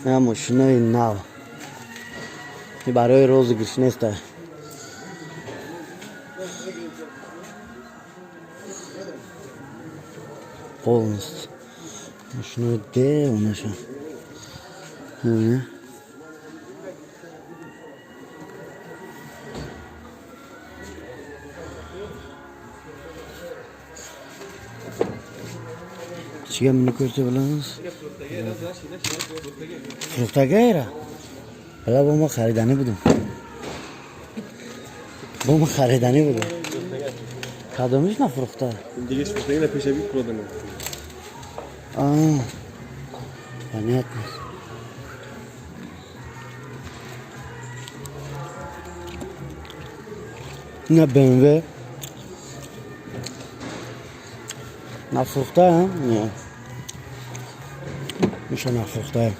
نه ماشینای نو این برای розыгрыш نیست полностью машина де онашон چیه منو کرده بلنس فروختگیره حالا با ما خریدنی بودم کدومش نفروخته دیگه فروختگی نپیشه بی پرودنه понятно نه BMW نفروخته نه میشه نفروخته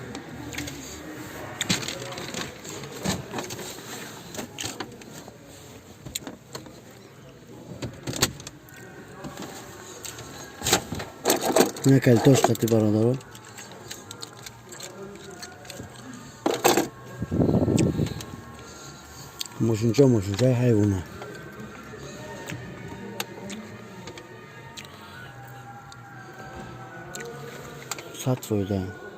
نه کلتاش خطی برادران ماشینچه حیوانه صد فایده